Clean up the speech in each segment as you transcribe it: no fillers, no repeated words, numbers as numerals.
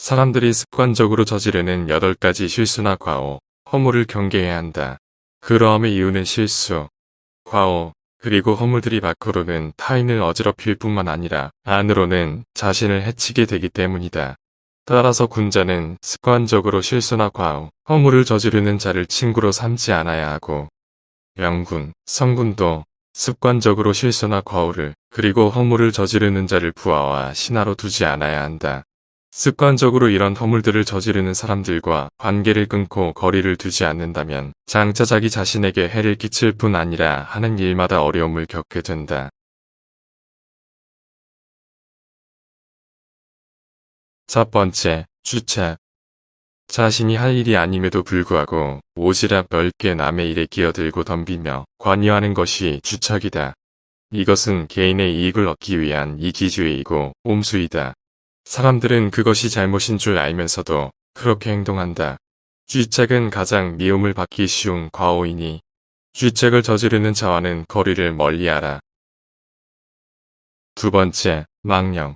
사람들이 습관적으로 저지르는 8가지 실수나 과오, 허물을 경계해야 한다. 그러함의 이유는 실수, 과오, 그리고 허물들이 밖으로는 타인을 어지럽힐 뿐만 아니라 안으로는 자신을 해치게 되기 때문이다. 따라서 군자는 습관적으로 실수나 과오, 허물을 저지르는 자를 친구로 삼지 않아야 하고, 영군, 성군도 습관적으로 실수나 과오를 그리고 허물을 저지르는 자를 부하와 신하로 두지 않아야 한다. 습관적으로 이런 허물들을 저지르는 사람들과 관계를 끊고 거리를 두지 않는다면 장차 자기 자신에게 해를 끼칠 뿐 아니라 하는 일마다 어려움을 겪게 된다. 첫 번째, 주책. 자신이 할 일이 아님에도 불구하고 오지랖 넓게 남의 일에 끼어들고 덤비며 관여하는 것이 주책이다. 이것은 개인의 이익을 얻기 위한 이기주의이고 옴수이다. 사람들은 그것이 잘못인 줄 알면서도 그렇게 행동한다. 쥐책은 가장 미움을 받기 쉬운 과오이니 쥐책을 저지르는 자와는 거리를 멀리하라. 두 번째, 망령.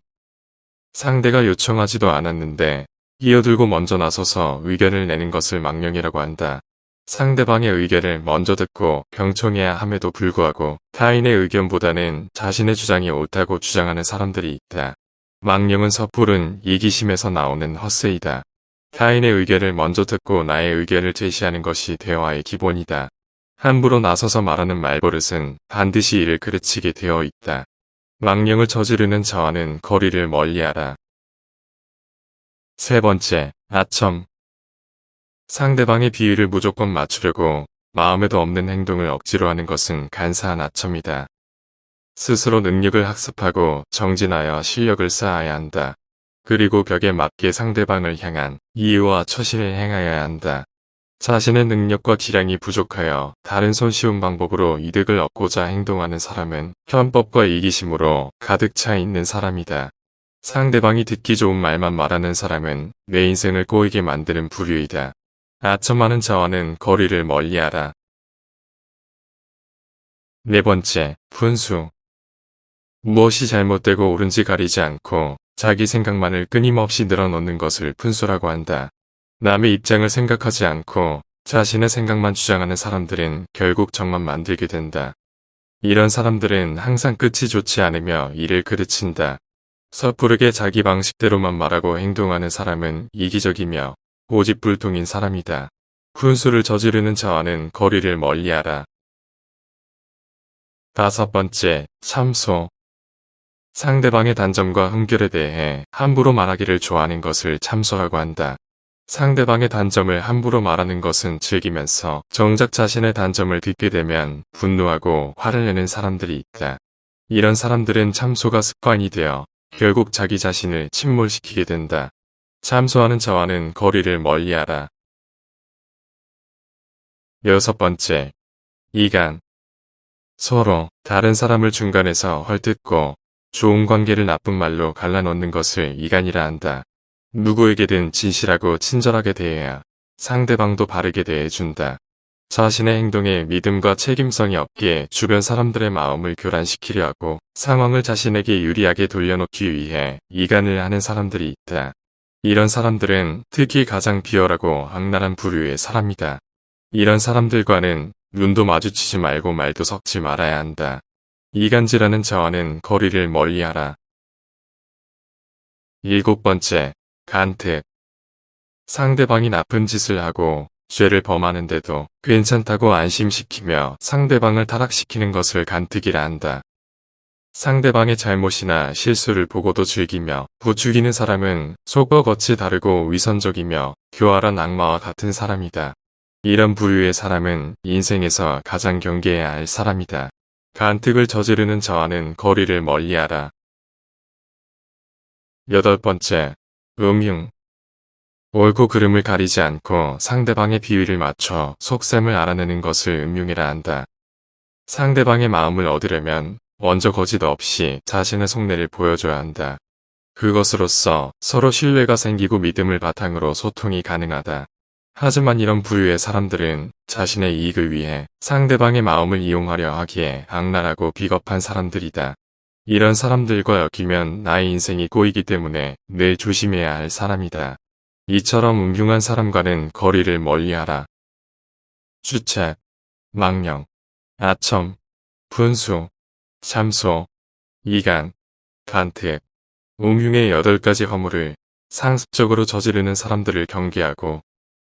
상대가 요청하지도 않았는데 끼어들고 먼저 나서서 의견을 내는 것을 망령이라고 한다. 상대방의 의견을 먼저 듣고 경청해야 함에도 불구하고 타인의 의견보다는 자신의 주장이 옳다고 주장하는 사람들이 있다. 망령은 섣부른 이기심에서 나오는 헛세이다. 타인의 의견을 먼저 듣고 나의 의견을 제시하는 것이 대화의 기본이다. 함부로 나서서 말하는 말버릇은 반드시 이를 그르치게 되어 있다. 망령을 저지르는 자와는 거리를 멀리하라. 세 번째, 아첨. 상대방의 비위를 무조건 맞추려고 마음에도 없는 행동을 억지로 하는 것은 간사한 아첨이다. 스스로 능력을 학습하고 정진하여 실력을 쌓아야 한다. 그리고 벽에 맞게 상대방을 향한 이유와 처신을 행하여야 한다. 자신의 능력과 기량이 부족하여 다른 손쉬운 방법으로 이득을 얻고자 행동하는 사람은 편법과 이기심으로 가득 차 있는 사람이다. 상대방이 듣기 좋은 말만 말하는 사람은 내 인생을 꼬이게 만드는 부류이다. 아첨하는 자와는 거리를 멀리하라. 네 번째, 분수. 무엇이 잘못되고 옳은지 가리지 않고 자기 생각만을 끊임없이 늘어놓는 것을 분수라고 한다. 남의 입장을 생각하지 않고 자신의 생각만 주장하는 사람들은 결국 적만 만들게 된다. 이런 사람들은 항상 끝이 좋지 않으며 이를 그르친다. 섣부르게 자기 방식대로만 말하고 행동하는 사람은 이기적이며 고집불통인 사람이다. 분수를 저지르는 자와는 거리를 멀리하라. 다섯 번째, 참소. 상대방의 단점과 흠결에 대해 함부로 말하기를 좋아하는 것을 참소라고 한다. 상대방의 단점을 함부로 말하는 것은 즐기면서 정작 자신의 단점을 듣게 되면 분노하고 화를 내는 사람들이 있다. 이런 사람들은 참소가 습관이 되어 결국 자기 자신을 침몰시키게 된다. 참소하는 자와는 거리를 멀리하라. 여섯 번째, 이간. 서로 다른 사람을 중간에서 헐뜯고 좋은 관계를 나쁜 말로 갈라놓는 것을 이간이라 한다. 누구에게든 진실하고 친절하게 대해야 상대방도 바르게 대해준다. 자신의 행동에 믿음과 책임성이 없기에 주변 사람들의 마음을 교란시키려 하고 상황을 자신에게 유리하게 돌려놓기 위해 이간을 하는 사람들이 있다. 이런 사람들은 특히 가장 비열하고 악랄한 부류의 사람이다. 이런 사람들과는 눈도 마주치지 말고 말도 섞지 말아야 한다. 이간질하는 자와는 거리를 멀리하라. 일곱 번째, 간특. 상대방이 나쁜 짓을 하고 죄를 범하는데도 괜찮다고 안심시키며 상대방을 타락시키는 것을 간특이라 한다. 상대방의 잘못이나 실수를 보고도 즐기며 부추기는 사람은 속과 겉이 다르고 위선적이며 교활한 악마와 같은 사람이다. 이런 부류의 사람은 인생에서 가장 경계해야 할 사람이다. 간특을 저지르는 자와는 거리를 멀리하라. 여덟 번째, 음흉. 옳고 그름을 가리지 않고 상대방의 비위를 맞춰 속셈을 알아내는 것을 음흉이라 한다. 상대방의 마음을 얻으려면 먼저 거짓 없이 자신의 속내를 보여줘야 한다. 그것으로써 서로 신뢰가 생기고 믿음을 바탕으로 소통이 가능하다. 하지만 이런 부류의 사람들은 자신의 이익을 위해 상대방의 마음을 이용하려 하기에 악랄하고 비겁한 사람들이다. 이런 사람들과 엮이면 나의 인생이 꼬이기 때문에 늘 조심해야 할 사람이다. 이처럼 음흉한 사람과는 거리를 멀리하라. 주책, 망령, 아첨, 분수, 참소, 이간, 간특, 음흉의 8가지 허물을 상습적으로 저지르는 사람들을 경계하고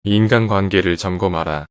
인간관계를 점검하라.